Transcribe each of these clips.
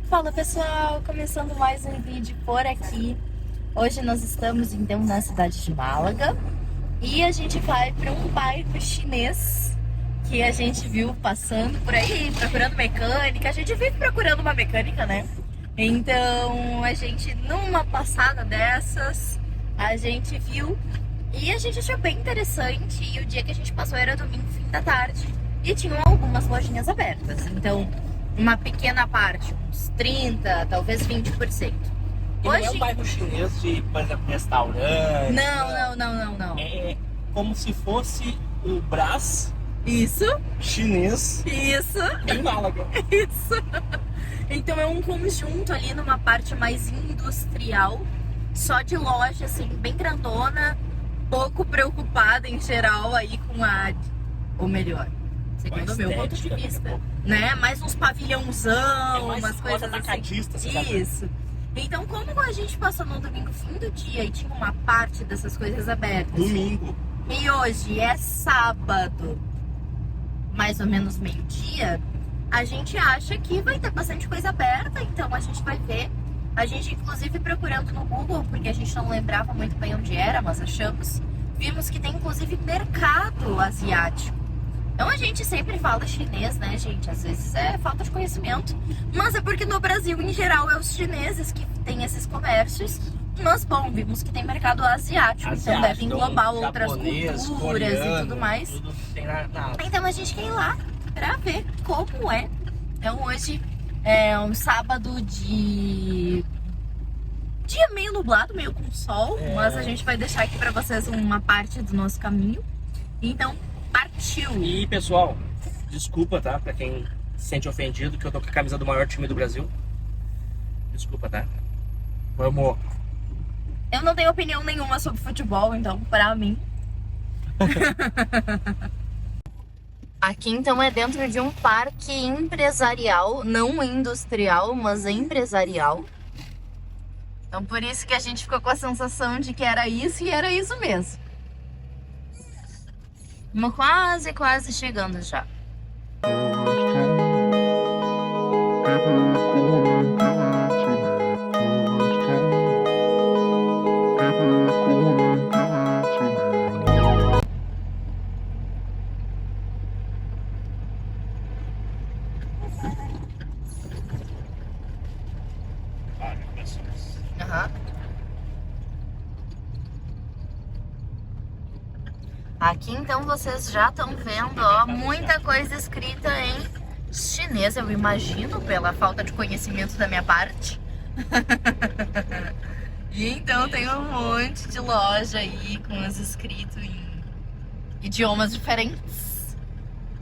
Fala pessoal, começando mais um vídeo por aqui. Hoje nós estamos então na cidade de Málaga e a gente vai para um bairro chinês que a gente viu passando por aí, procurando mecânica. A gente vive procurando uma mecânica, né? Então a gente, numa passada dessas, a gente viu e a gente achou bem interessante. E o dia que a gente passou era domingo, fim da tarde, e tinham algumas lojinhas abertas. Então, uma pequena parte, uns 30, talvez 20%. E não é um bairro chinês de, por exemplo, restaurante. Não. É como se fosse o Brás Isso, chinês isso, em Málaga. isso. Então é um conjunto ali numa parte mais industrial, só de loja, assim, bem grandona, pouco preocupada em geral aí com a... Ou melhor, segundo o meu ponto de vista, né? Mais uns pavilhãozão, mais umas coisas atacadista, assim. você sabe? Isso. Então, como a gente passou no domingo, fim do dia, e tinha uma parte dessas coisas abertas. Domingo. E hoje é sábado, mais ou menos meio-dia, a gente acha que vai ter bastante coisa aberta, então a gente vai ver. A gente, inclusive, procurando no Google, porque a gente não lembrava muito bem onde era, mas achamos. Vimos que tem, inclusive, mercado asiático. Então a gente sempre fala chinês, né, gente? Às vezes é falta de conhecimento. Mas é porque no Brasil, em geral, é os chineses que têm esses comércios. Mas, bom, vimos que tem mercado asiático, então deve englobar outras japonês, culturas coreano, e tudo mais. Tudo que tem na... Então a gente quer ir lá pra ver como é. Então hoje é um sábado de dia meio nublado, meio com sol, mas a gente vai deixar aqui pra vocês uma parte do nosso caminho. Então, partiu! E, pessoal, desculpa, tá? Pra quem se sente ofendido que eu tô com a camisa do maior time do Brasil. Desculpa, tá? Vamos. Eu não tenho opinião nenhuma sobre futebol, então, pra mim. Aqui, então, é dentro de um parque empresarial, não industrial, mas empresarial. Então, por isso que a gente ficou com a sensação de que era isso e era isso mesmo. Estamos quase chegando já. Uhum. Aqui então vocês já estão vendo, ó, muita coisa escrita em chinês, eu imagino, pela falta de conhecimento da minha parte. E então tem um monte de loja aí com os escritos em idiomas diferentes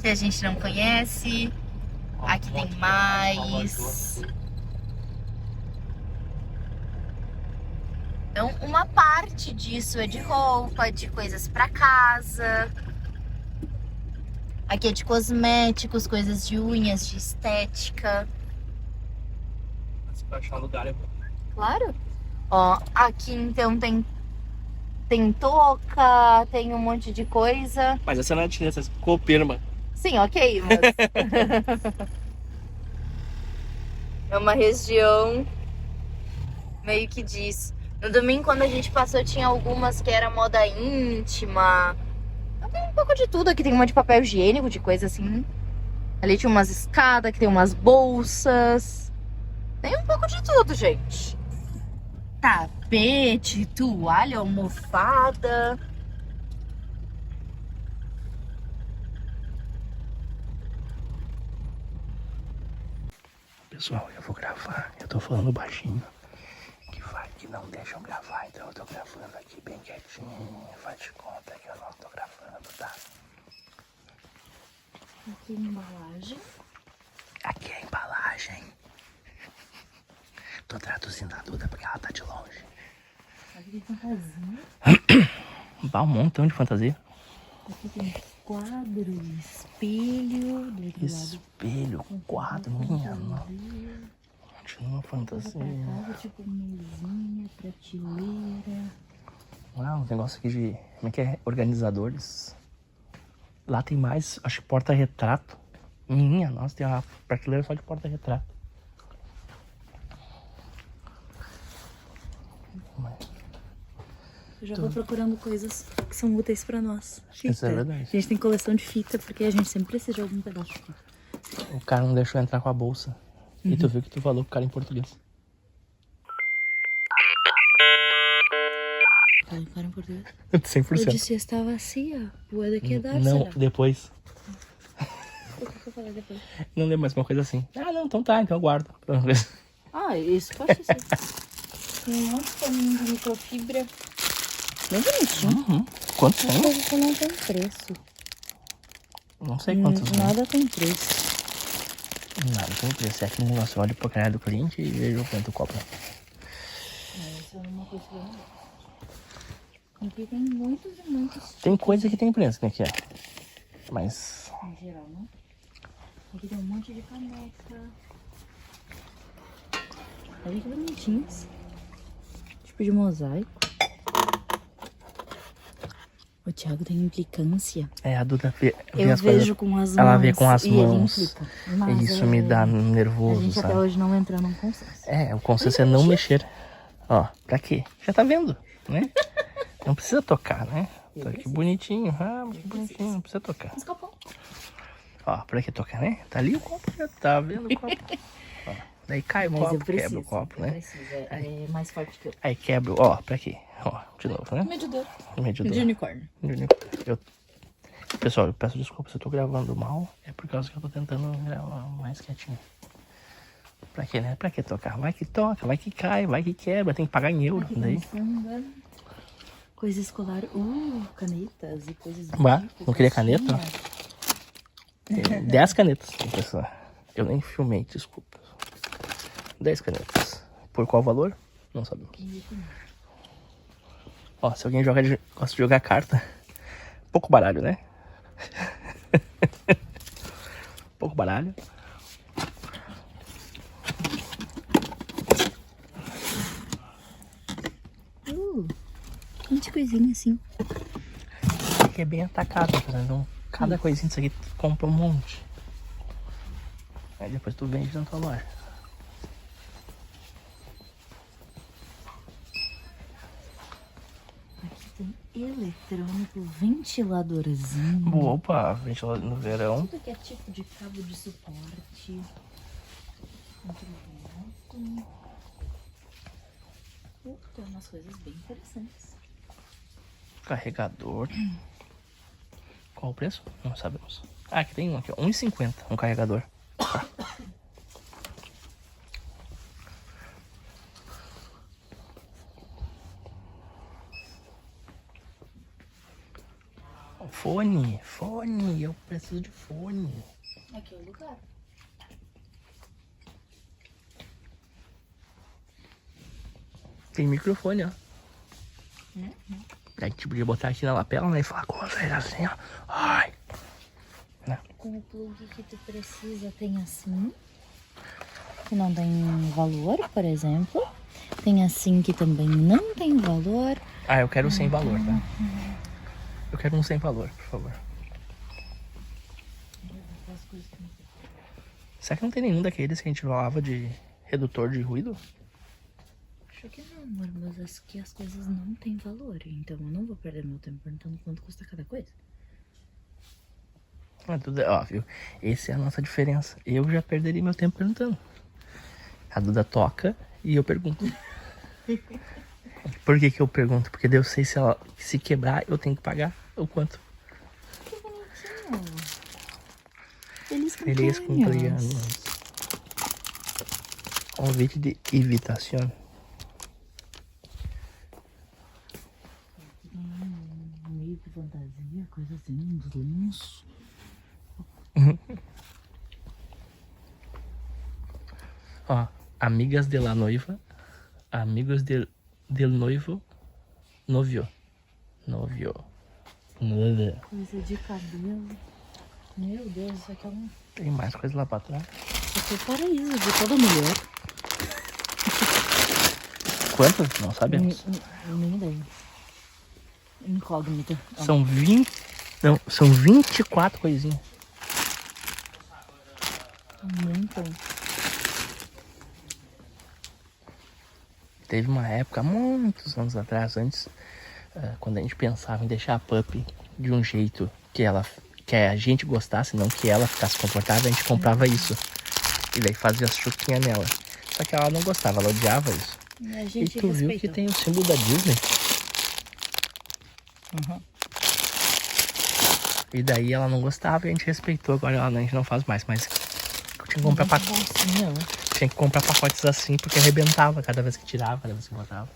que a gente não conhece. Aqui tem mais. Então, uma parte disso é de roupa, de coisas pra casa. Aqui é de cosméticos, coisas de unhas, de estética. Se pra achar um lugar é bom. Claro. Ó, aqui então tem touca, tem um monte de coisa. Mas essa não é chinesa, essa é coperma. Sim, ok, mas... é uma região meio que disso. No domingo, quando a gente passou, tinha algumas que era moda íntima. Tem um pouco de tudo. Aqui tem uma de papel higiênico, de coisa assim. Ali tinha umas escadas, aqui tem umas bolsas. Tem um pouco de tudo, gente. Tapete, toalha, almofada. Pessoal, eu vou gravar. Eu tô falando baixinho. Que vai que não deixam gravar. Então eu tô gravando aqui bem quietinho. Faz de conta que eu não tô gravando, tá? Aqui a embalagem. Aqui é a embalagem. Tô traduzindo a Duda porque ela tá de longe. Aqui tem fantasia. Bah, um montão de fantasia. Aqui tem quadro, espelho. Do outro Espelho, quadro, minha nossa. Continua fantasia. lado, tipo mesinha, prateleira. Ah, um negócio aqui de... Como é que é? Organizadores. Lá tem mais, acho que porta-retrato. Minha nossa, tem uma prateleira só de porta-retrato. Eu já vou procurando coisas que são úteis pra nós. Fita. Isso é verdade. A gente tem coleção de fita, porque a gente sempre precisa de algum pedaço de fita. O cara não deixou entrar com a bolsa. E tu viu que tu falou pro cara em português. Falei para em português. 100%. Eu disse, está vazia. Puede quedar, Não, será? depois. O que eu falei depois? Não lembro mais uma coisa assim. Ah, não, então tá, então eu guardo. Ah, isso pode ser. Tem um monte de paninho de microfibra. Bem bonitinho. Quantos Uma tem? coisa que não tem preço. Não sei quantos tem. Nada tem preço. Nada tem preço. É acumulação. Olha pro canal do cliente e veja o quanto cobra. Isso é uma coisa que eu não. Aqui tem muitos e muitos. Tem coisa que tem preço, né? Que é. Mas. Em geral, não? Aqui tem um monte de caneca. Olha que bonitinhos. Tipo de mosaico. O Thiago tem implicância. É, a Duda vê Eu as vejo coisas. com as mãos. Ela vê com as e ele mãos. implica. Mas Isso me dá a nervoso, gente sabe? até hoje não entrou num consenso. É, o consenso é não mexer. Ó, pra quê? Já tá vendo, né? Não precisa tocar, né? Tá aqui bonitinho. Ah, que bonitinho, não precisa tocar. Escapou. Ó, pra que tocar, né? Tá ali o copo, já tá vendo o copo. Ó, daí cai o Mas eu copo, preciso. quebra o copo, né? É mais forte que eu. Aí quebra, ó, pra quê? Ó, de novo, né? Medidor. Medidor. De unicórnio. Pessoal, eu peço desculpa se eu tô gravando mal. É por causa que eu tô tentando gravar mais quietinho. Pra quê, né? Pra que tocar? Vai que toca, vai que cai, vai que quebra. Tem que pagar em euro. Daí. Coisa escolar. Canetas e coisas do Bah, tipo, não queria caneta? caixinha. 10 canetas, pessoal. Eu nem filmei, desculpa. 10 canetas. Por qual valor? Não sabemos. Ó, se alguém gosta de jogar carta, pouco baralho, né? Pouco baralho. Quanta coisinha assim. Aqui é bem atacado, por exemplo. Então, cada coisinha disso aqui tu compra um monte. Aí depois tu vende na tua loja. Aqui tem eletrônico, ventiladorzinho. Opa, ventilador no verão. Tudo que é tipo de cabo de suporte. Tem umas coisas bem interessantes. Carregador. Qual o preço? Não sabemos. Ah, aqui tem um aqui, ó. R$1,50 um carregador. Fone, eu preciso de fone. Aqui é o lugar. Tem microfone, ó. Aí tipo de botar aqui na lapela, né? E falar com vocês assim, ó. Ai. Né? Com o plug que tu precisa tem assim, que não tem valor, por exemplo. Tem assim que também não tem valor. Ah, eu quero sem valor, tá? Eu quero um sem valor, por favor. Será que não tem nenhum daqueles que a gente falava de redutor de ruído? Acho que não, amor, mas acho que as coisas não têm valor. Então eu não vou perder meu tempo perguntando quanto custa cada coisa. Ah, tudo, ó, viu? Essa é a nossa diferença. Eu já perderia meu tempo perguntando. A Duda toca e eu pergunto. Por que que eu pergunto? Porque daí eu sei se ela se quebrar, eu tenho que pagar o quanto. Que bonitinho. Feliz Feliz cumpleaños. cumpleaños. Convite de invitação. Meio que fantasia, coisa assim, uns lenços. Ó, amigas de la noiva, amigos del noivo, novio. Coisa de cabelo. Meu Deus, isso aqui é um... Tem mais coisa lá pra trás. Isso aqui é o paraíso de toda mulher. Quantas? Não sabemos. Nem ideia. Incógnita. São 20. Não, são 24 coisinhas. Muito. Teve uma época, muitos anos atrás, quando a gente pensava em deixar a pup de um jeito que a gente gostasse, não que ela ficasse confortável, a gente comprava isso. E daí fazia as chuquinhas nela. Só que ela não gostava, ela odiava isso. E tu viu que tem o símbolo da Disney? Uhum. E daí ela não gostava e a gente respeitou. Agora a gente não faz mais, mas eu tinha que comprar pacotes. Tinha que comprar pacotes assim porque arrebentava cada vez que tirava, cada vez que botava.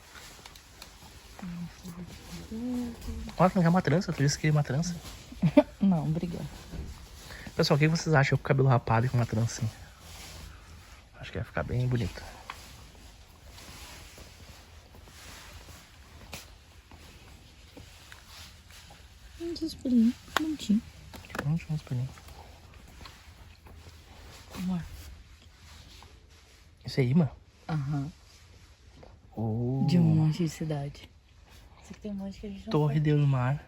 Olha, não quer uma trança, tu disse que queria uma trança. Não, obrigada. Pessoal, o que vocês acham com o cabelo rapado e com uma trancinha? Acho que vai ficar bem bonito. Um espelhinho, bonitinho. Onde é um espelhinho? Amor. Isso é imã? Aham. Oh. De um monte de cidade. Isso aqui tem um monte que a gente não Torre del Mar.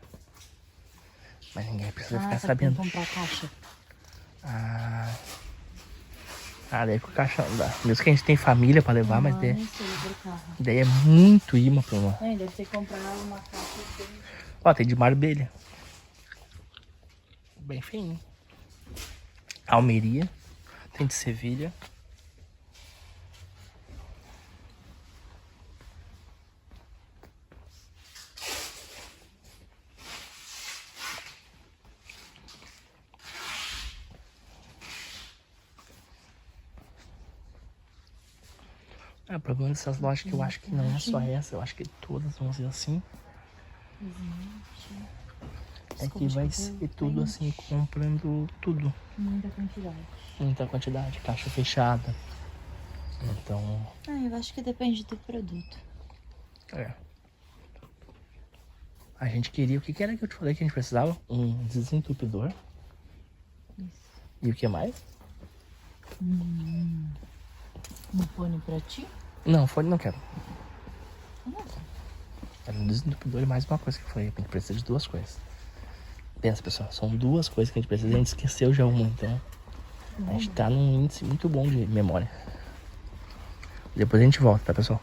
Mas ninguém precisa ficar sabendo. Tem que comprar caixa. Daí com caixa não dá. Mesmo que a gente tem família pra levar, mas daí, Carro. daí é muito imã pra uma. Deve ter que comprar uma caixa. Ó, tem de Marbella. Bem feinho. Almeria. Tem de Sevilha. O problema dessas lojas que eu acho que não é só essa, eu acho que todas vão ser assim. É que vai ser tudo assim, comprando tudo. Muita quantidade. Muita quantidade, caixa fechada. Então... eu acho que depende do produto. A gente queria... O que era que eu te falei que a gente precisava? Um desentupidor. Isso. E o que mais? Um fone pra ti? Não, fone não quero. Nossa. Era um desentupidor e mais uma coisa que eu falei. A gente precisa de duas coisas. Pensa, pessoal, são duas coisas que a gente precisa. A gente esqueceu já uma, então... A gente tá num índice muito bom de memória. Depois a gente volta, tá, pessoal?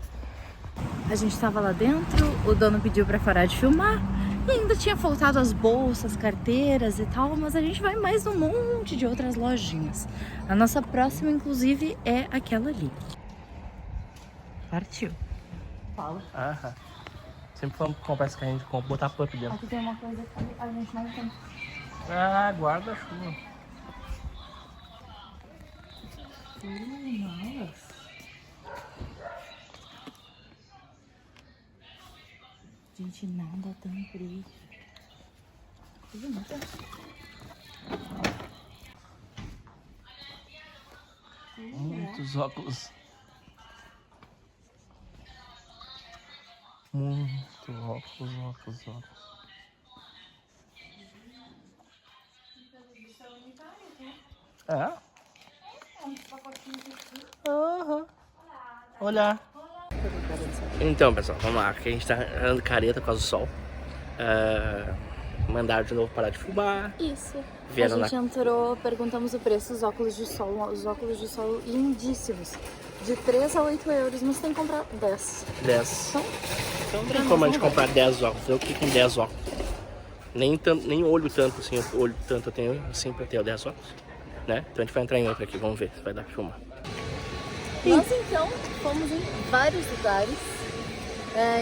A gente tava lá dentro, o dono pediu pra parar de filmar. E ainda tinha faltado as bolsas, carteiras e tal. Mas a gente vai mais num monte de outras lojinhas. A nossa próxima, inclusive, é aquela ali. Partiu. Fala. Sempre falamos que comprar esse carrinho de compra, botar pup dentro. Aqui tem uma coisa que a gente não tem. Guarda-chuva. Nossa. Gente, nada tão frio. Muitos óculos. Muito óculos. Olá. Então, pessoal, vamos lá. Aqui a gente tá andando careta por causa do sol. Mandaram de novo parar de filmar. Isso. Vieram a gente entrou, perguntamos o preço dos óculos de sol. Os óculos de sol lindíssimos. De 3 a 8 euros, mas tem que comprar 10. 10. Então não tem como a gente comprar 10 óculos. Eu aqui com 10 óculos. Nem olho tanto assim, olho tanto eu tenho assim pra ter 10 óculos. Né? Então a gente vai entrar em outro aqui, vamos ver se vai dar pra filmar. Nós então fomos em vários lugares,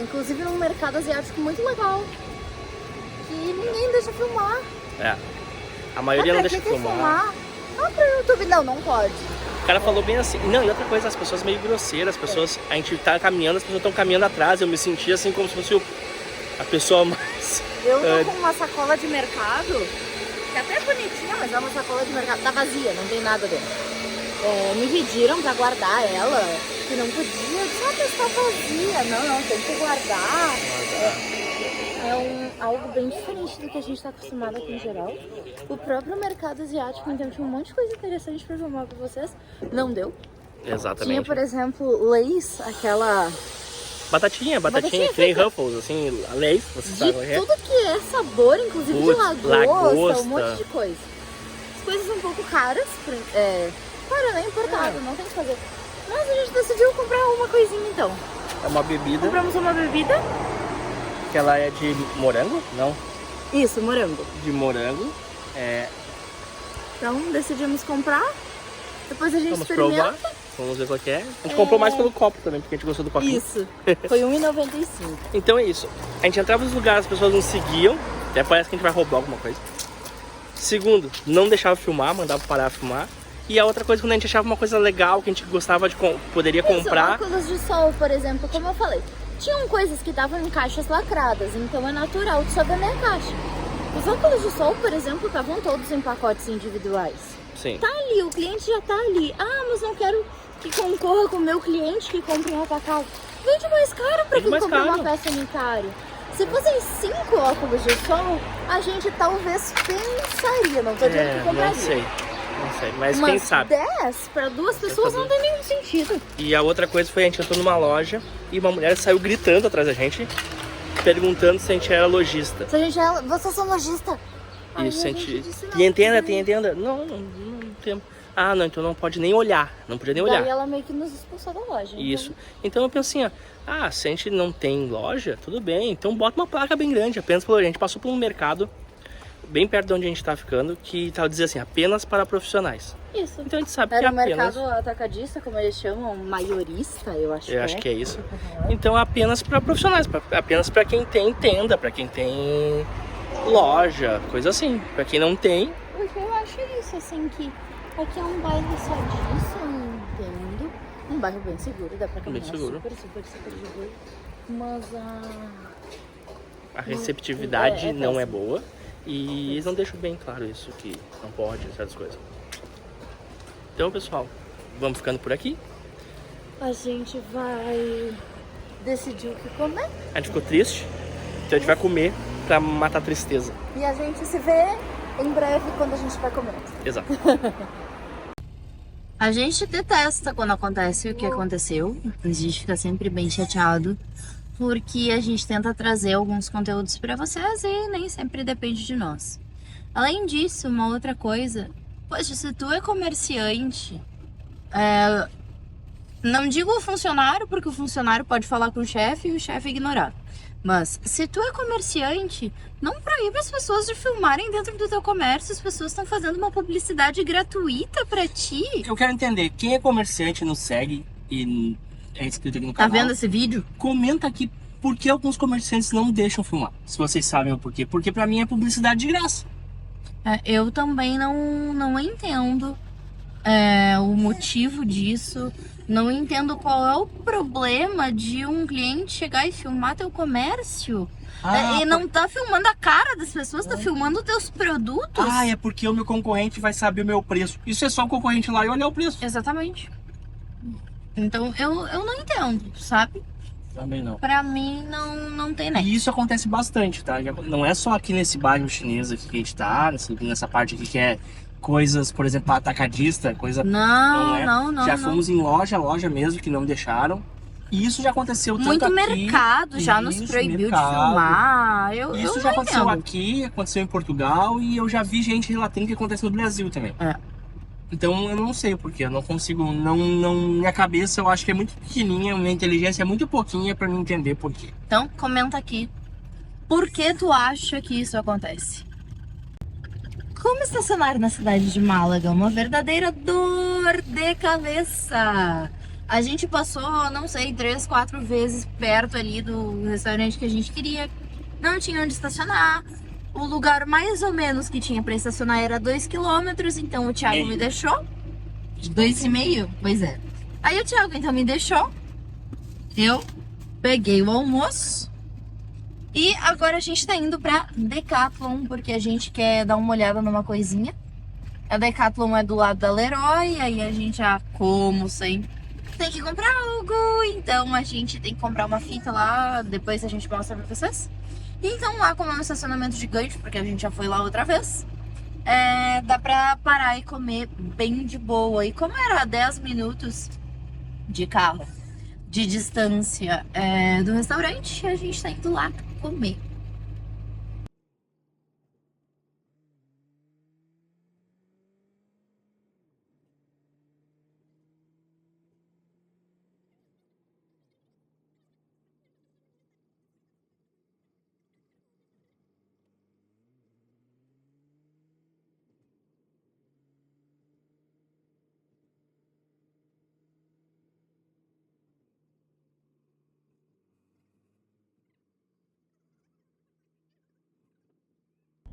inclusive num mercado asiático muito legal, que ninguém deixa filmar. A maioria não deixa filmar. Não pro YouTube, não pode. O cara falou bem assim. Não, e outra coisa, as pessoas meio grosseiras, as pessoas, a gente tá caminhando, as pessoas estão caminhando atrás, eu me senti assim como se fosse a pessoa mais... Eu tô com uma sacola de mercado, que até é bonitinha, mas é uma sacola de mercado, tá vazia, não tem nada dentro. Me pediram pra guardar ela, que não podia, eu disse, mas tá vazia. Não, tem que guardar. Algo bem diferente do que a gente tá acostumado aqui em geral. O próprio mercado asiático, então, tinha um monte de coisa interessante pra filmar pra vocês. Não deu. Exatamente. Tinha, por exemplo, Lay's, aquela... Batatinha, que nem Ruffles, assim, a Lay's, você sabe o que é? Tudo que é sabor, inclusive de lagosta, um monte de coisa. As coisas um pouco caras, claro, não é importado, não tem o que fazer. Mas a gente decidiu comprar uma coisinha então. É uma bebida. Compramos uma bebida que ela é de morango? Não, Isso, morango. de morango. Então decidimos comprar. Depois a gente Vamos experimenta. provar, vamos ver qual que é. A gente comprou mais pelo copo também, porque a gente gostou do copinho. Isso, foi R$1,95. Então é isso. A gente entrava nos lugares, as pessoas não seguiam. Até parece que a gente vai roubar alguma coisa. Segundo, não deixava filmar, mandava parar de filmar. E a outra coisa, quando a gente achava uma coisa legal, que a gente gostava de poderia comprar. Óculos de sol, por exemplo, como eu falei. Tinham coisas que estavam em caixas lacradas, então é natural de só vender a caixa. Os óculos de sol, por exemplo, estavam todos em pacotes individuais. Sim. Tá ali, o cliente já tá ali. Ah, mas não quero que concorra com o meu cliente que compre em atacado. Vende mais caro pra quem compra uma peça unitária. Se fossem 5 óculos de sol, a gente talvez pensaria, não tô dizendo que compraria. Não sei, mas quem sabe. 10 para 2 pessoas não tem nenhum sentido. E a outra coisa foi, a gente entrou numa loja e uma mulher saiu gritando atrás da gente, perguntando se a gente era lojista. Se a gente é... Vocês são lojista? Isso, a a gente... disse, não, Tem entenda? Não temos. Ah, não, então não pode nem olhar. Não podia nem olhar. Daí ela meio que nos expulsou da loja. Isso. Então eu penso assim, ó. Ah, se a gente não tem loja, tudo bem. Então bota uma placa bem grande, apenas pelo... A gente passou por um mercado bem perto de onde a gente tá ficando, que tava dizendo assim, apenas para profissionais. Isso. Então a gente sabe Era que um apenas... mercado atacadista, como eles chamam, maiorista, eu acho Eu acho que é isso. Então apenas para profissionais, apenas para quem tem tenda, para quem tem loja, coisa assim. Para quem não tem... Porque eu acho isso, assim, que aqui é um bairro só disso, eu entendo. Um bairro bem seguro, dá pra caminhar seguro. super de boa. Mas a receptividade não é péssimo. boa. E eles não deixam bem claro isso, que não pode, certas coisas. Então, pessoal, vamos ficando por aqui. A gente vai decidir o que comer. A gente ficou triste, então a gente vai comer pra matar a tristeza. E a gente se vê em breve quando a gente vai comer. Exato. A gente detesta quando acontece o que aconteceu. A gente fica sempre bem chateado. Porque a gente tenta trazer alguns conteúdos para vocês e nem sempre depende de nós. Além disso, uma outra coisa, poxa, se tu é comerciante, não digo o funcionário, porque o funcionário pode falar com o chefe e o chefe ignorar. Mas se tu é comerciante, não proíbe as pessoas de filmarem dentro do teu comércio. As pessoas estão fazendo uma publicidade gratuita para ti. Eu quero entender, quem é comerciante nos segue e é inscrito aqui no canal. Tá vendo esse vídeo? Comenta aqui por que alguns comerciantes não deixam filmar. Se vocês sabem o porquê. Porque pra mim é publicidade de graça. Eu também não entendo o motivo disso. Não entendo qual é o problema de um cliente chegar e filmar teu comércio. E não tá filmando a cara das pessoas, tá filmando teus produtos. É porque o meu concorrente vai saber o meu preço. Isso é só o concorrente lá e olhar o preço. Exatamente. Então eu não entendo, sabe? Também não. Pra mim não tem nada. E isso acontece bastante, tá? Não é só aqui nesse bairro chinês aqui que a gente tá, nessa parte aqui que é coisas, por exemplo, atacadista, coisa... Não. Já fomos em loja mesmo que não deixaram. E isso já aconteceu tanto Muito aqui... mercado já nos proibiu de filmar. Isso eu já não aconteceu entendo. aqui, aconteceu em Portugal e eu já vi gente relatando que acontece no Brasil também. Então eu não sei o porquê, eu não consigo, minha cabeça eu acho que é muito pequenininha, minha inteligência é muito pouquinha pra me entender por quê. Então comenta aqui, por que tu acha que isso acontece? Como estacionar na cidade de Málaga? Uma verdadeira dor de cabeça. A gente passou, não sei, 3, 4 vezes perto ali do restaurante que a gente queria. Não tinha onde estacionar. O lugar mais ou menos que tinha pra estacionar era 2 quilômetros, então o Thiago me deixou. 2,5? Pois é. Aí o Thiago então me deixou. Eu peguei o almoço. E agora a gente tá indo pra Decathlon, porque a gente quer dar uma olhada numa coisinha. A Decathlon é do lado da Leroy, aí a gente já, como sempre, tem que comprar algo. Então a gente tem que comprar uma fita lá, depois a gente mostra pra vocês. Então lá, como é um estacionamento gigante, porque a gente já foi lá outra vez, dá pra parar e comer bem de boa. E como era 10 minutos de carro de distância do restaurante, a gente tá indo lá comer.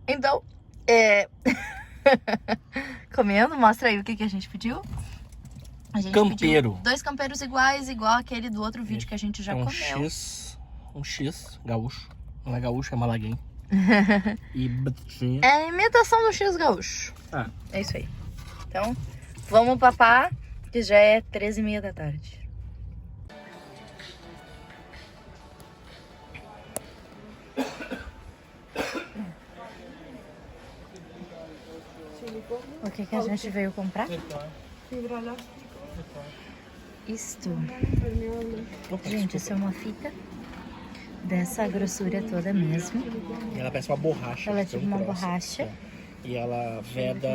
Então, comendo, mostra aí o que a gente pediu. A gente Campeiro. pediu 2 campeiros iguais, igual aquele do outro vídeo que a gente já comeu. Um X gaúcho. Não é gaúcho, é malaguenho. E É a imitação do X gaúcho. Ah. É isso aí. Então, vamos papar, que já é 13h30 da tarde. O que a gente veio comprar? Isto. Gente, isso é uma fita dessa grossura toda mesmo. E ela parece uma borracha. Ela é tipo uma borracha. E ela veda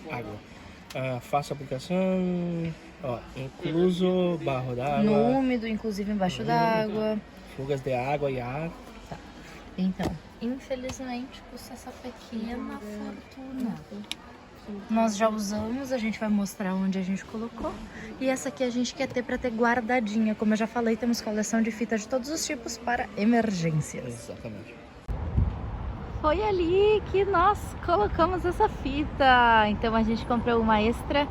água. Faça a aplicação, ó, incluso barro d'água. No úmido, inclusive embaixo d'água. Fugas de água e ar. Tá. Então, infelizmente, custa essa pequena fortuna. Nós já usamos, a gente vai mostrar onde a gente colocou. E essa aqui a gente quer ter para ter guardadinha. Como eu já falei, temos coleção de fitas de todos os tipos para emergências. Exatamente. Foi ali que nós colocamos essa fita. Então a gente comprou uma extra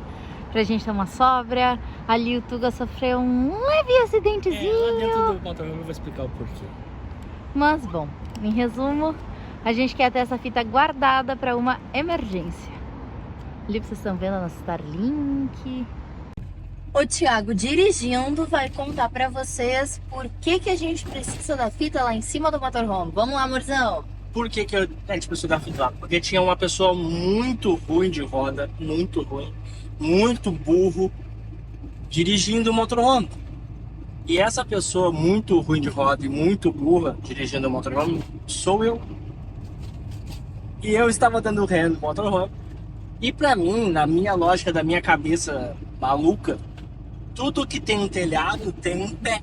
pra gente ter uma sobra. Ali o Tuga sofreu um leve acidentezinho. Lá dentro do motorhome eu vou explicar o porquê. Mas bom, em resumo, a gente quer ter essa fita guardada para uma emergência. Ali vocês estão vendo a nossa Starlink. O Thiago, dirigindo, vai contar pra vocês por que a gente precisa da fita lá em cima do motorhome. Vamos lá, amorzão! Por que a gente precisou da fita lá? Porque tinha uma pessoa muito ruim de roda, muito ruim, muito burro, dirigindo o motorhome. E essa pessoa muito ruim de roda e muito burra dirigindo o motorhome sou eu. E eu estava dando ré no motorhome. E pra mim, na minha lógica da minha cabeça maluca, tudo que tem um telhado tem um pé.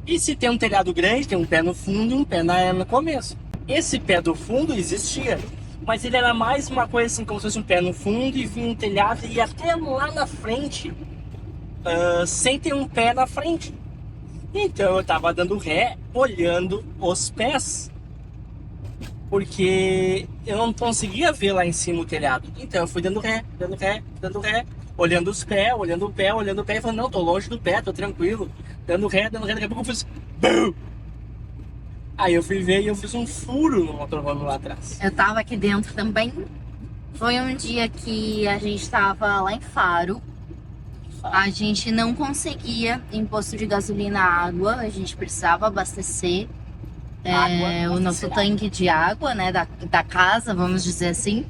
E se tem um telhado grande, tem um pé no fundo e um pé no começo. Esse pé do fundo existia, mas ele era mais uma coisa assim, como se fosse um pé no fundo e vinha um telhado e ia até lá na frente, sem ter um pé na frente. Então eu tava dando ré, olhando os pés, porque eu não conseguia ver lá em cima o telhado. Então eu fui dando ré, olhando os pés, olhando o pé, e falando, não, tô longe do pé, tô tranquilo. Dando ré, daqui a pouco eu fiz... BUM! Aí eu fui ver e eu fiz um furo no motorhome lá atrás. Eu tava aqui dentro também. Foi um dia que a gente tava lá em Faro. A gente não conseguia em posto de gasolina água. A gente precisava abastecer o nosso tanque de água, né, da casa, vamos dizer assim.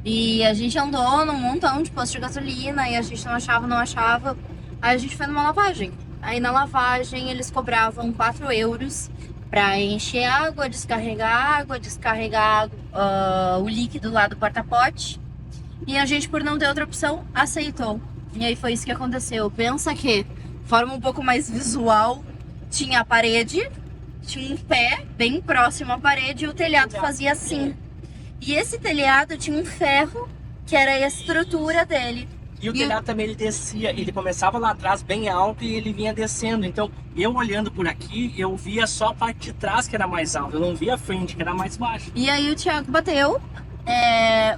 E a gente andou num montão de posto de gasolina e a gente não achava. Aí a gente foi numa lavagem. Aí na lavagem eles cobravam 4 euros pra encher água, descarregar o líquido lá do porta-pote. E a gente, por não ter outra opção, aceitou. E aí foi isso que aconteceu. Pensa que, de forma um pouco mais visual, tinha a parede, tinha um pé bem próximo à parede e o telhado fazia assim. E esse telhado tinha um ferro que era a estrutura dele. E o telhado também ele descia, ele começava lá atrás bem alto e ele vinha descendo. Então eu olhando por aqui, eu via só a parte de trás que era mais alta, eu não via a frente que era mais baixa. E aí o Thiago bateu.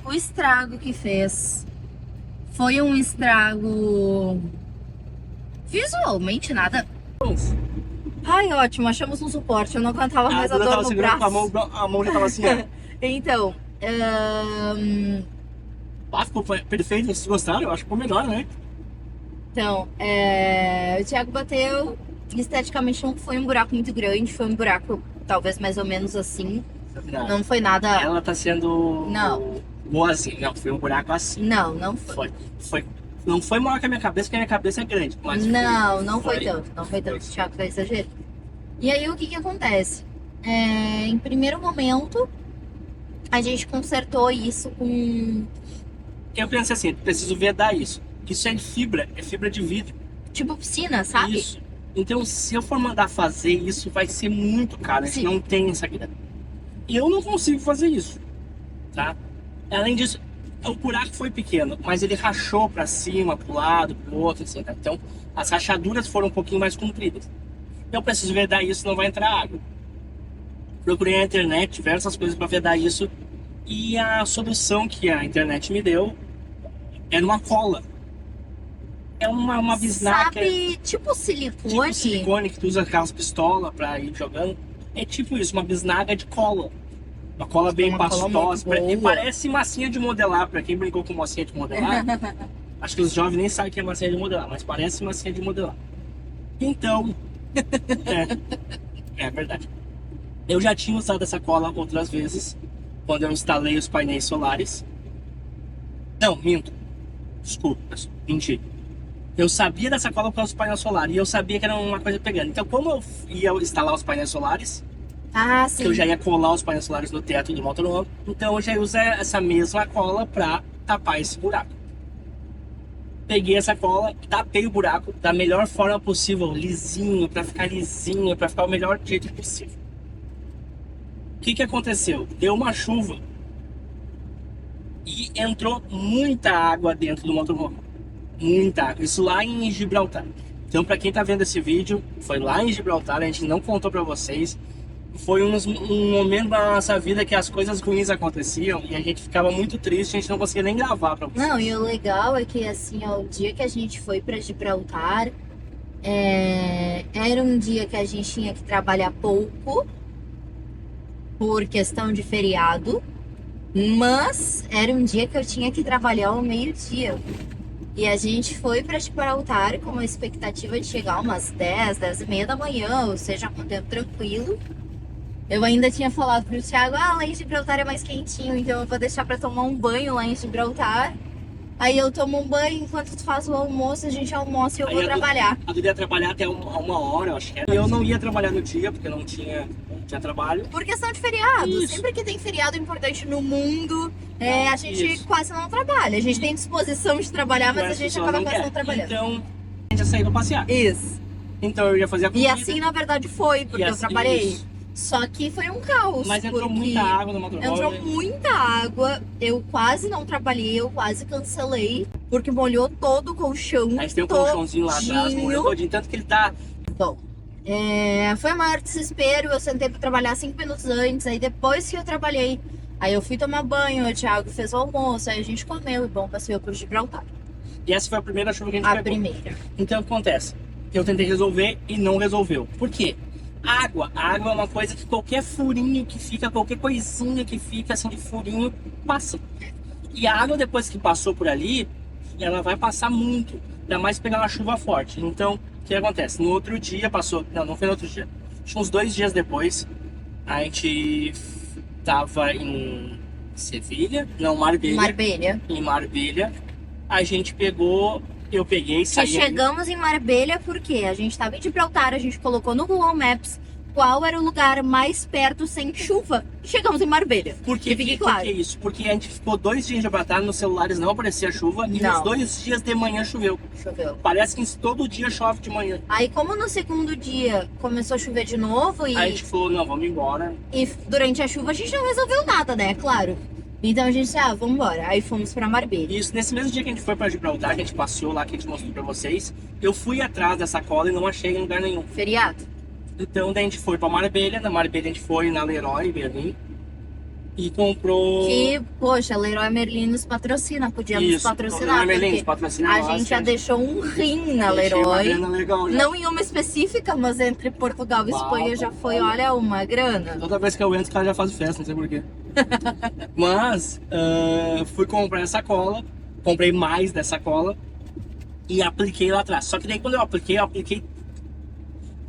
O estrago que fez foi um estrago visualmente nada. Ai, ótimo, achamos um suporte. Eu não aguentava mais a dor no braço. A mão já tava assim, ó. Então, Ficou perfeito, vocês gostaram? Eu acho que ficou melhor, né? Então, o Thiago bateu. Esteticamente não foi um buraco muito grande, foi um buraco talvez mais ou menos assim. Não foi nada. Ela tá sendo. Não. Boazinha, não, foi um buraco assim. Não foi. Não foi maior que a minha cabeça, porque a minha cabeça é grande. Mas não foi tanto. Não foi tanto. O Thiago tá exagerando. E aí o que acontece? Em primeiro momento, a gente consertou isso com. Eu pensei assim, preciso vedar isso. Isso é fibra de vidro. Tipo piscina, sabe? Isso. Então, se eu for mandar fazer isso, vai ser muito caro. A gente não tem essa grana. E eu não consigo fazer isso, tá? Além disso, o buraco foi pequeno, mas ele rachou pra cima, pro lado, pro outro, assim, tá? Então, as rachaduras foram um pouquinho mais compridas. Eu preciso vedar isso, senão vai entrar água. Procurei na internet diversas coisas para vedar isso. E a solução que a internet me deu era uma cola. É uma bisnaga. Sabe, tipo silicone? Tipo silicone que tu usa aquelas pistolas pra ir jogando. É tipo isso, uma bisnaga de cola. Uma cola bem Uma cola pastosa. muito boa. E parece massinha de modelar. Pra quem brincou com massinha de modelar, acho que os jovens nem sabem que é massinha de modelar, mas parece massinha de modelar. Então, é verdade. Eu já tinha usado essa cola outras vezes, quando eu instalei os painéis solares. Não, minto. Desculpa, menti. Eu sabia dessa cola por causa dos painéis solares e eu sabia que era uma coisa pegando. Então, como eu ia instalar os painéis solares, Ah, sim. eu já ia colar os painéis solares no teto do motorhome, então eu já ia usar essa mesma cola pra tapar esse buraco. Peguei essa cola, tapei o buraco da melhor forma possível, lisinho, pra ficar o melhor jeito possível. O que aconteceu? Deu uma chuva e entrou muita água dentro do motorhome. Muita água. Isso lá em Gibraltar. Então, pra quem tá vendo esse vídeo, foi lá em Gibraltar, a gente não contou pra vocês. Foi um momento da nossa vida que as coisas ruins aconteciam e a gente ficava muito triste, a gente não conseguia nem gravar pra vocês. Não, e o legal é que, assim, ó, o dia que a gente foi pra Gibraltar, era um dia que a gente tinha que trabalhar pouco, por questão de feriado, mas era um dia que eu tinha que trabalhar ao meio-dia. E a gente foi pra Gibraltar com a expectativa de chegar umas 10 e meia da manhã, ou seja, com tempo tranquilo. Eu ainda tinha falado pro Thiago, lá em Gibraltar é mais quentinho, então eu vou deixar pra tomar um banho lá em Gibraltar. Aí eu tomo um banho, enquanto tu faz o almoço, a gente almoça e eu vou trabalhar. A Duda ia trabalhar até uma hora, eu acho que era. Eu não ia trabalhar no dia, porque não tinha trabalho. Por questão de feriado. Isso. Sempre que tem feriado importante no mundo, a gente Isso. quase não trabalha. A gente tem disposição de trabalhar, mas a gente acaba quase não trabalhando. Então, a gente ia sair pra passear. Isso. Então eu ia fazer a E comida. assim, na verdade, foi, porque E eu assim, trabalhei. isso. Só que foi um caos. Mas entrou porque muita água no motorhome. Entrou muita água, eu quase não trabalhei, eu quase cancelei, porque molhou todo o colchão. A gente tem um colchãozinho lá atrás, molhou todinho, tanto que ele tá... Bom, foi o maior desespero, eu sentei pra trabalhar 5 minutos antes, aí depois que eu trabalhei, aí eu fui tomar banho, o Thiago fez o almoço, aí a gente comeu e bom, passeou por Gibraltar. E essa foi a primeira chuva que a gente A pegou. primeira. Então o que acontece? Eu tentei resolver e não resolveu. Por quê? Água é uma coisa que qualquer furinho que fica, qualquer coisinha que fica assim de furinho, passa. E a água depois que passou por ali, ela vai passar muito. Ainda mais pegar uma chuva forte. Então, o que acontece? No outro dia passou... Não foi no outro dia. Acho que uns 2 dias depois, a gente tava em Sevilha. Não, Marbella. Em Marbella. A gente pegou... Eu peguei, saí... Chegamos em Marbella porque a gente estava em Gibraltar, a gente colocou no Google Maps qual era o lugar mais perto sem chuva. Chegamos em Marbella. Por que fique claro. Por que isso? Porque a gente ficou 2 dias em Gibraltar, nos celulares não aparecia chuva, e Não. nos 2 dias de manhã choveu. Choveu. Parece que todo dia chove de manhã. Aí, como no segundo dia começou a chover de novo Aí a gente falou, não, vamos embora. e durante a chuva a gente não resolveu nada, né? Claro. Então a gente disse, vamos embora. Aí fomos pra Marbella. Isso, nesse mesmo dia que a gente foi pra Gibraltar, que a gente passeou lá, que a gente mostrou pra vocês, eu fui atrás dessa cola e não achei em lugar nenhum. Feriado. Então daí a gente foi pra Marbella, na Marbella a gente foi na Leroy Merlin e comprou... Que, poxa, Leroy Merlin nos patrocina, podia nos Isso, patrocinar. Leroy Merlin, Porque patrocina a nós, gente que já deixou um rim na deixei uma Leroy. grana legal já. Não em uma específica, mas entre Portugal e Espanha já foi, olha, uma grana. Toda vez que eu entro, o cara já faz festa, não sei porquê. Mas, fui comprar essa cola, comprei mais dessa cola e apliquei lá atrás. Só que daí quando eu apliquei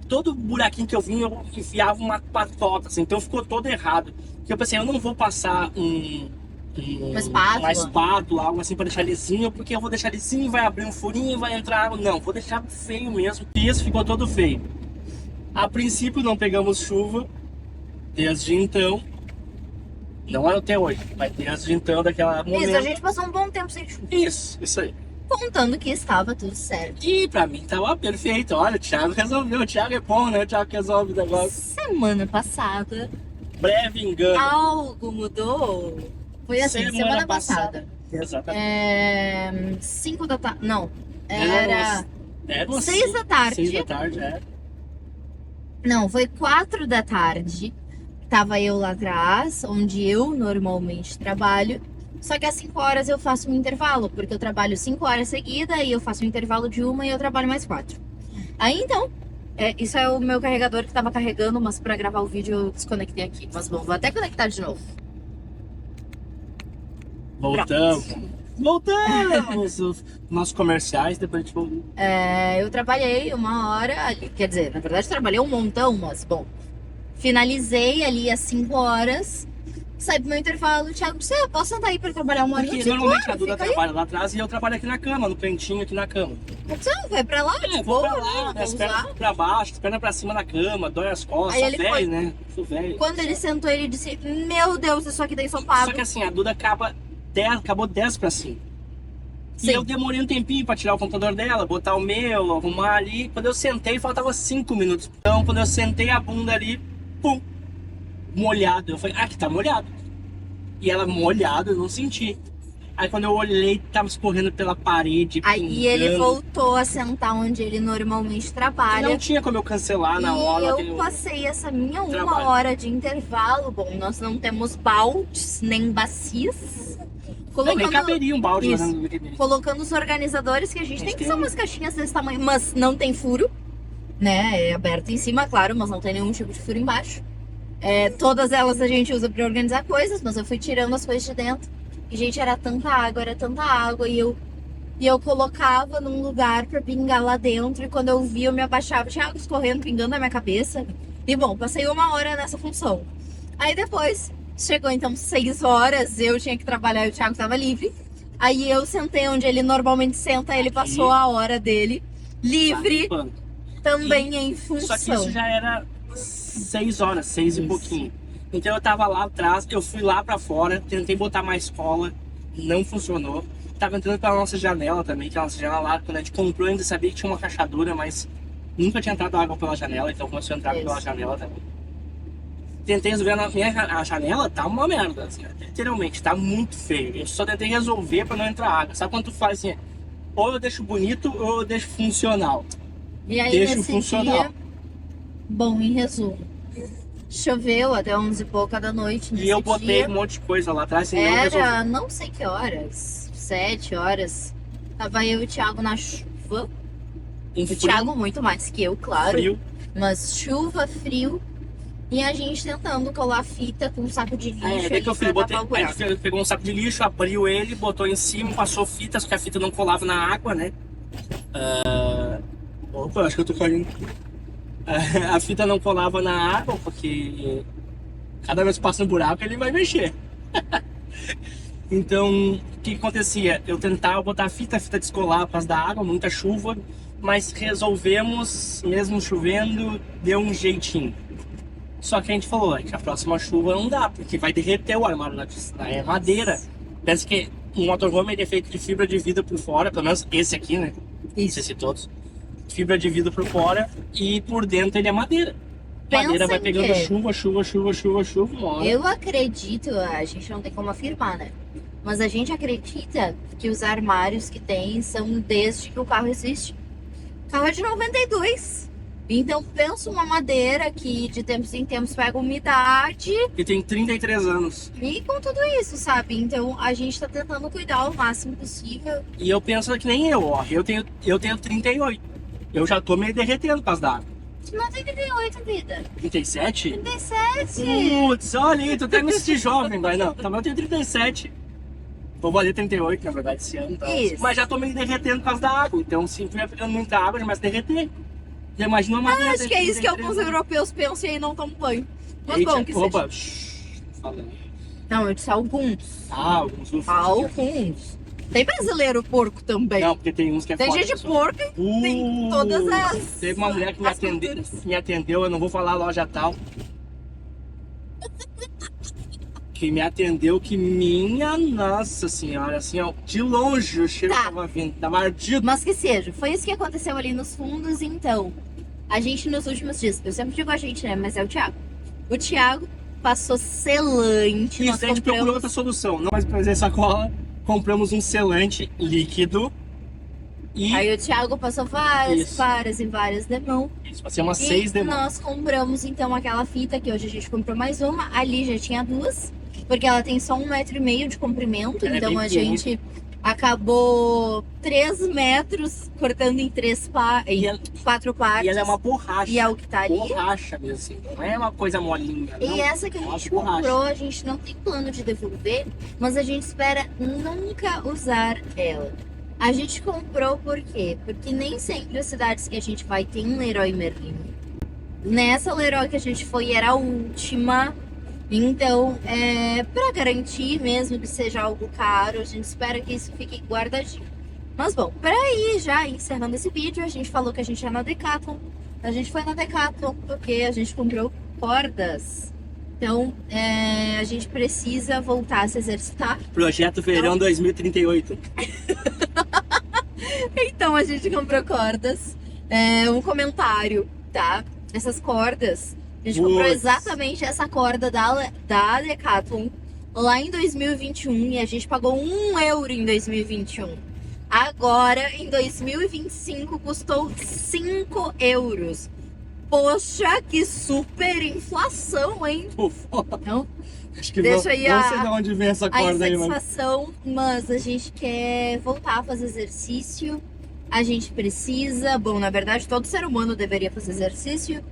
todo buraquinho que eu vim, eu enfiava uma patota, assim, então ficou todo errado. Porque eu pensei, eu não vou passar uma espátula, algo assim pra deixar lisinho, porque eu vou deixar lisinho, vai abrir um furinho, vai entrar água. Não, vou deixar feio mesmo. E isso ficou todo feio. A princípio não pegamos chuva, desde então. Não é até hoje, mas desde então, daquela momento. Isso, a gente passou um bom tempo sem chuva. Isso aí. Contando que estava tudo certo. E pra mim tava perfeito. Olha, o Thiago resolveu. O Thiago é bom, né? O Thiago resolve o negócio. Semana passada, Breve engano. algo mudou. Foi assim, semana passada. Exatamente. 5 da tarde. Não, era Era 6 da tarde. 6 da tarde, é. Não, foi 4 da tarde. Tava eu lá atrás, onde eu normalmente trabalho. Só que às 5 horas eu faço um intervalo, porque eu trabalho 5 horas seguidas e eu faço um intervalo de 1 e eu trabalho mais 4. Aí então, isso é o meu carregador que tava carregando, mas pra gravar o vídeo eu desconectei aqui. Mas bom, vou até conectar de novo. Voltamos. Voltamos! Nossos comerciais, depois a gente volta. Eu trabalhei 1 hora ali, quer dizer, na verdade trabalhei um montão, mas bom. Finalizei ali às 5 horas, saí pro meu intervalo, o Thiago disse, eu posso sentar aí pra trabalhar 1 hora? Porque Eu disse, normalmente claro, a Duda fica aí. trabalha lá atrás e eu trabalho aqui na cama, no cantinho aqui na cama. Eu disse, vai pra lá, de Vou boa, pra lá, né? minhas Vamos pernas lá. pra baixo, as pernas pra cima da cama, dói as costas, Aí sou ele velho, foi. né? Sou velho. Quando ele sentou, ele disse, meu Deus, isso aqui tem ensopado. Só que assim, a Duda acabou 10 pra cima. Sim. E eu demorei um tempinho pra tirar o computador dela, botar o meu, arrumar ali. Quando eu sentei, faltava 5 minutos. Então, quando eu sentei a bunda ali, pum, molhado. Eu falei, que tá molhado. E ela molhado, eu não senti. Aí quando eu olhei, tava escorrendo pela parede, Aí ele pingando. voltou a sentar onde ele normalmente E trabalha. não tinha como eu cancelar na hora. E eu aquele- passei essa minha 1 trabalho. hora de intervalo. Bom, nós não temos baldes nem bacias. Não, nem Colocando, caberia um balde lá Isso. no bebê. colocando os organizadores que a gente tem, que tem são um. umas caixinhas desse tamanho, mas não tem furo, né? É aberto em cima, claro, mas não tem nenhum tipo de furo embaixo. Todas elas a gente usa pra organizar coisas, mas eu fui tirando as coisas de dentro. E, gente, era tanta água, e eu colocava num lugar pra pingar lá dentro, e quando eu via, eu me abaixava, tinha água escorrendo, pingando na minha cabeça. E bom, passei 1 hora nessa função. Aí depois, chegou então 6 horas, eu tinha que trabalhar e o Thiago tava livre. Aí eu sentei onde ele normalmente senta, ele passou a hora dele, livre, Tá limpando. também em Só que função. isso já era 6 horas, 6 e Isso. pouquinho. Então eu tava lá atrás, eu fui lá pra fora, tentei botar mais cola, não funcionou. Tava entrando pela nossa janela também, que a nossa janela lá, quando a gente comprou, eu ainda sabia que tinha uma rachadura, mas nunca tinha entrado água pela janela, então começou a entrar Isso. pela janela também. Tentei resolver a janela, tá uma merda, assim, literalmente, tá muito feio. Eu só tentei resolver pra não entrar água. Sabe quando tu faz assim, ou eu deixo bonito ou eu deixo funcional? E aí Deixa nesse funcional. dia, bom, em resumo, choveu até 11 e pouca da noite nesse E eu botei dia. um monte de coisa lá atrás e não resolvi. Era não sei que horas, 7 horas. Tava eu e o Thiago na chuva. Um O frio, Thiago muito mais que eu, claro. frio. Mas chuva, frio. E a gente tentando colar fita com um saco de lixo. Daí ali que eu fiz, pra tapar o a buraco. gente pegou um saco de lixo, abriu ele, botou em cima, passou fita, só que a fita não colava na água, né? Opa, acho que eu tô caindo. A fita não colava na água, porque cada vez que passa um buraco ele vai mexer. Então, o que acontecia? Eu tentava botar a fita descolava por causa da água, muita chuva, mas resolvemos, mesmo chovendo, deu um jeitinho. Só que a gente falou, que a próxima chuva não dá, porque vai derreter o armário é madeira. Pensa que um motorhome ele é feito de fibra de vidro por fora, pelo menos esse aqui, né? Não sei se todos. Fibra de vidro por fora e por dentro ele é madeira. Pensa Madeira vai em pegando quê? chuva, uma hora. Eu acredito, a gente não tem como afirmar, né? Mas a gente acredita que os armários que tem são desde que o carro existe. O carro é de 92. Então pensa uma madeira que de tempos em tempos pega umidade Que tem 33 anos. e com tudo isso, sabe? Então a gente tá tentando cuidar o máximo possível. E eu penso que nem eu, ó. Eu tenho 38. Eu já tô meio derretendo por causa da água. Não tem 38, vida. 37? 37. Putz, olha aí, tu até me senti jovem, mas não. Também eu tenho 37. Vou valer 38, na verdade, esse ano. Então, Isso. mas já tô meio derretendo por causa da água. Então, se tiver pegando muita água, já começa a derreter. Já imagina uma madeira. Acho que é isso que 33 alguns anos. europeus pensam e aí não tomam banho. Mas Eita, bom que opa, seja. shh, falando. Não, eu disse alguns. Alguns ufos. Alguns. Tem brasileiro porco também. Não, porque tem uns que é Tem foda, gente pessoal. porca e tem todas as. Teve uma mulher que as culturas. me atendeu, eu não vou falar a loja tal. Que me atendeu, que minha nossa senhora, assim, ó, de longe o cheiro Tá. tava vindo, tava ardido. Mas que seja, foi isso que aconteceu ali nos fundos, então. A gente nos últimos dias, eu sempre digo a gente, né? Mas é o Thiago. O Thiago passou selante. E Nós a gente procurou compramos. outra solução, não mais fazer sacola, compramos um selante líquido E Aí o Thiago passou Isso. várias demão. isso vai ser umas E 6 demãos. nós compramos então aquela fita, que hoje a gente comprou mais uma. Ali já tinha duas, porque ela tem só 1,5 metro de comprimento. Ela é Então bem a pequenininha. gente acabou 3 metros cortando em E ela, 4 partes. e ela é uma borracha. E é o que tá ali. Borracha mesmo, assim. Não é uma coisa molinha. Não. E essa que a é uma gente borracha. comprou, a gente não tem plano de devolver, mas a gente espera nunca usar ela. A gente comprou por quê? Porque nem sempre as cidades que a gente vai tem um Leroy Merlin. Nessa Leroy que a gente foi era a última. Então, pra garantir mesmo que seja algo caro, a gente espera que isso fique guardadinho. Mas bom, pra ir já encerrando esse vídeo, a gente falou que a gente ia na Decathlon. A gente foi na Decathlon porque a gente comprou cordas. Então, a gente precisa voltar a se exercitar. Projeto Verão 2038. Então, a gente comprou cordas. Um comentário, tá? Essas cordas, a gente comprou Putz. exatamente essa corda da Decathlon lá em 2021 e a gente pagou €1 em 2021. Agora, em 2025, custou €5. Poxa, que super inflação, hein? Então, Acho que Deixa aí não sei de onde vem essa a corda aí, mano. insatisfação, mas a gente quer voltar a fazer exercício. A gente precisa, bom, na verdade, todo ser humano deveria fazer exercício,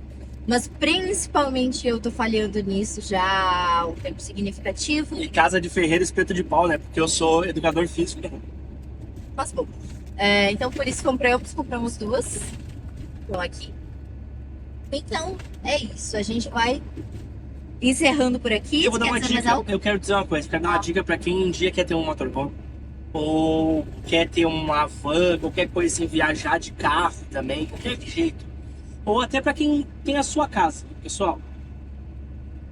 mas principalmente eu tô falhando nisso já há um tempo significativo. E casa de ferreiro, espeto de pau, né? Porque eu sou educador físico. Mas bom, então por isso compramos duas. Estão aqui. Então, é isso. A gente vai encerrando por aqui. Eu vou dar Quer uma dizer mais dica, algo? eu quero dizer uma coisa, quero dar uma Ah. dica pra quem um dia quer ter um motorhome, ou quer ter uma van, qualquer coisa assim, viajar de carro também, qualquer jeito. Ou até pra quem tem a sua casa. Pessoal,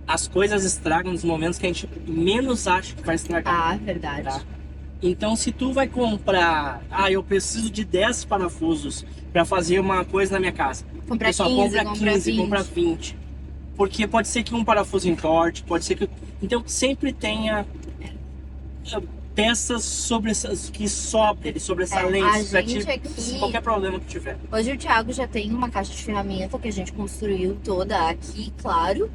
as coisas estragam nos momentos que a gente menos acha que vai estragar. Ah, verdade. Tá? Então, se tu vai comprar, eu preciso de 10 parafusos pra fazer uma coisa na minha casa. Comprar Pessoal, 15, compra comprar 15, 20. compra 20. Porque pode ser que um parafuso entorte, pode ser que... Então, sempre tenha peças que sobressalentes a pra gente ti, aqui- qualquer problema que tiver. Hoje o Thiago já tem uma caixa de ferramenta que a gente construiu toda aqui, claro.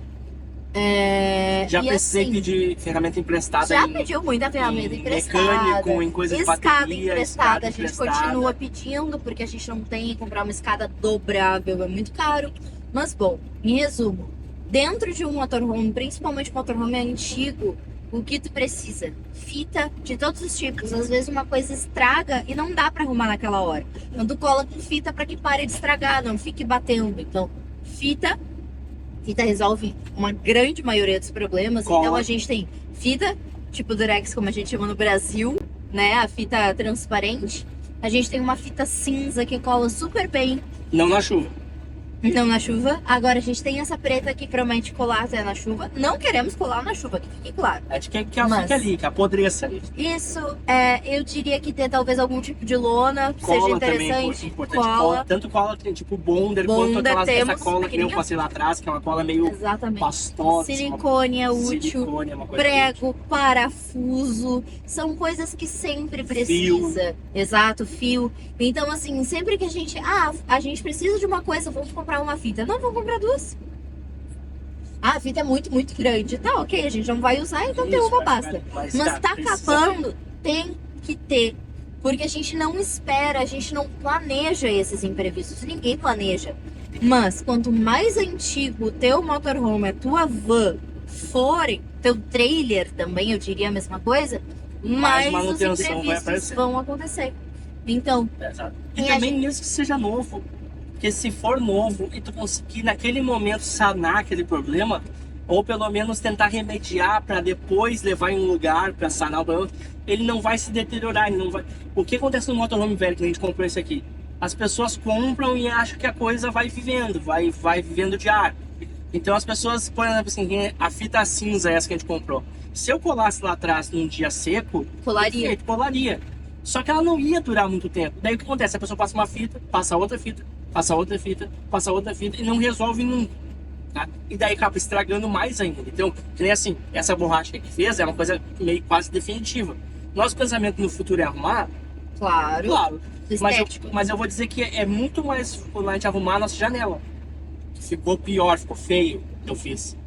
Já e precisei assim, pedir ferramenta emprestada já em pediu muita ferramenta em emprestada. mecânico, em coisa de Escada bateria, emprestada, escada a gente emprestada. continua pedindo, porque a gente não tem, comprar uma escada dobrável é muito caro. Mas bom, em resumo, dentro de um motorhome, principalmente um motorhome antigo, o que tu precisa? Fita de todos os tipos. Às vezes uma coisa estraga e não dá pra arrumar naquela hora. Então tu cola com fita pra que pare de estragar, não fique batendo. Então, fita resolve uma grande maioria dos problemas. Cola. Então a gente tem fita, tipo Durex, como a gente chama no Brasil, né? A fita transparente. A gente tem uma fita cinza que cola super bem, Não na chuva. não na chuva. Agora a gente tem essa preta que promete colar até na chuva. Não queremos colar na chuva, que fique claro. A gente quer que ela Mas- fique ali, que apodreça ali. Isso, eu diria que ter talvez algum tipo de lona seja Cola também, interessante. importante. Cola, Tanto cola tipo Bonder, Bonder quanto essa temos, cola que eu pequenininha. passei lá atrás, que é uma cola meio exatamente. pastosa. Silicone é útil. Silicone é uma coisa Prego, parafuso, são coisas que sempre precisa. Exato, fio. Então, assim, sempre que a gente precisa de uma coisa, vamos comprar uma fita. Não, vamos comprar duas. A fita é muito, muito grande. Tá, ok, a gente não vai usar, então tem Isso, uma vai basta. ficar- Mas cara, tá precisa acabando, tem que ter. Porque a gente não espera, a gente não planeja esses imprevistos. Ninguém planeja. Mas quanto mais antigo o teu motorhome, a tua van forem, teu trailer também, eu diria a mesma coisa, mais os manutenção vai imprevistos aparecer. vão acontecer. Então, Exato. E E a também mesmo que seja novo. Porque se for novo e tu conseguir naquele momento sanar aquele problema, ou pelo menos tentar remediar para depois levar em um lugar para sanar o problema, ele não vai se deteriorar, ele não vai. O que acontece no motorhome velho que a gente comprou esse aqui? As pessoas compram e acham que a coisa vai vivendo, vai vivendo de ar. Então as pessoas, por exemplo, assim, a fita cinza essa que a gente comprou. Se eu colasse lá atrás num dia seco, colaria. perfeito, colaria. Só que ela não ia durar muito tempo. Daí o que acontece? A pessoa passa uma fita, passa outra fita, passa outra fita, passa outra fita e não resolve nunca. Tá? E daí acaba estragando mais ainda. Então, que nem assim, essa borracha que fez é uma coisa meio quase definitiva. Nosso pensamento no futuro é arrumar Claro. Claro. Estético. Mas eu vou dizer que é muito mais quando a gente arrumar a nossa janela. Ficou pior, ficou feio, eu fiz.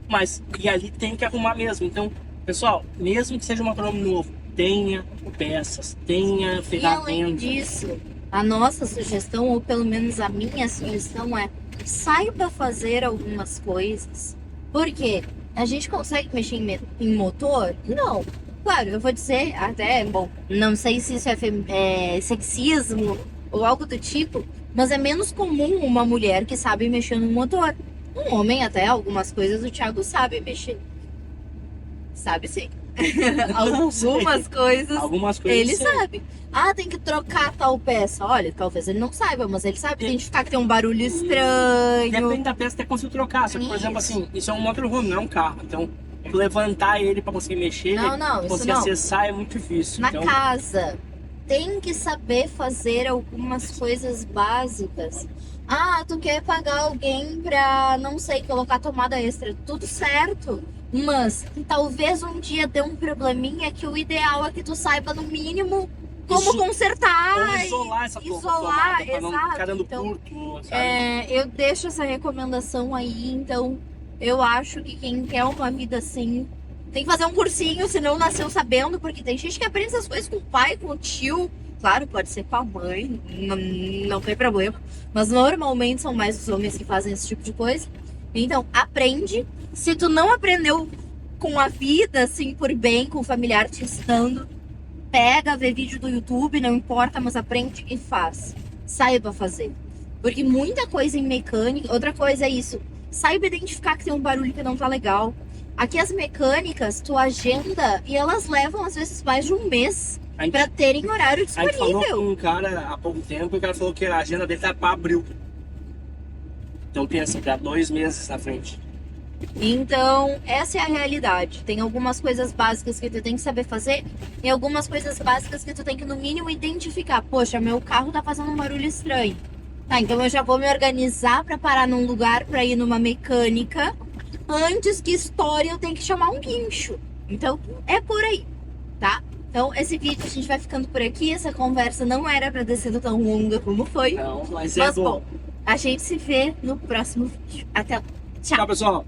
Mas, e ali tem que arrumar mesmo. Então, pessoal, mesmo que seja um motorhome novo, tenha peças, tenha E além ferramentas. disso, a nossa sugestão, ou pelo menos a minha sugestão é saiba fazer algumas coisas. Por quê? A gente consegue mexer em motor? Não. Claro, eu vou dizer até, bom, não sei se isso é sexismo ou algo do tipo, mas é menos comum uma mulher que sabe mexer no motor. Um homem até, algumas coisas o Thiago sabe mexer. Sabe sim. Algumas coisas Algumas coisas. ele sim. sabe. Ah, tem que trocar tal peça. Olha, talvez ele não saiba, mas ele sabe identificar que tem um barulho estranho. Depende da peça, até consigo trocar. Só que, por exemplo, Isso. assim, isso é um motorhome, não é um carro. Então, levantar ele pra conseguir mexer, Não, isso conseguir não. acessar é muito difícil. Na Então, casa, tem que saber fazer algumas coisas básicas. Ah, tu quer pagar alguém pra, não sei, colocar tomada extra. Tudo certo. Mas talvez um dia dê um probleminha que o ideal é que tu saiba no mínimo como Iso- consertar. ou e isolar essa isolar, tomada pra não exato. ficar dando Então, curto, sabe? eu deixo essa recomendação aí, então eu acho que quem quer uma vida assim tem que fazer um cursinho, se não nasceu sabendo, porque tem gente que aprende essas coisas com o pai, com o tio. Claro, pode ser com a mãe, não tem problema. Mas normalmente são mais os homens que fazem esse tipo de coisa. Então, aprende. Se tu não aprendeu com a vida, assim, por bem, com o familiar te ensinando, pega, vê vídeo do YouTube, não importa, mas aprende e faz. Saiba fazer. Porque muita coisa em mecânica. Outra coisa é isso. Saiba identificar que tem um barulho que não tá legal. Aqui as mecânicas, tu agenda e elas levam às vezes mais de um mês A gente, pra terem horário a gente falou disponível. com um cara há pouco tempo e o cara falou que a agenda dele tá pra abril. Então pensa, pra 2 meses na frente. Então, essa é a realidade. Tem algumas coisas básicas que tu tem que saber fazer e algumas coisas básicas que tu tem que, no mínimo, identificar. Poxa, meu carro tá fazendo um barulho estranho. Tá, então eu já vou me organizar pra parar num lugar pra ir numa mecânica. Antes que estoure, eu tenho que chamar um guincho. Então, é por aí, tá? Então, esse vídeo a gente vai ficando por aqui. Essa conversa não era pra ter sido tão longa como foi. Não, mas é Mas, bom. bom, a gente se vê no próximo vídeo. Até lá. Tchau. Tchau, pessoal.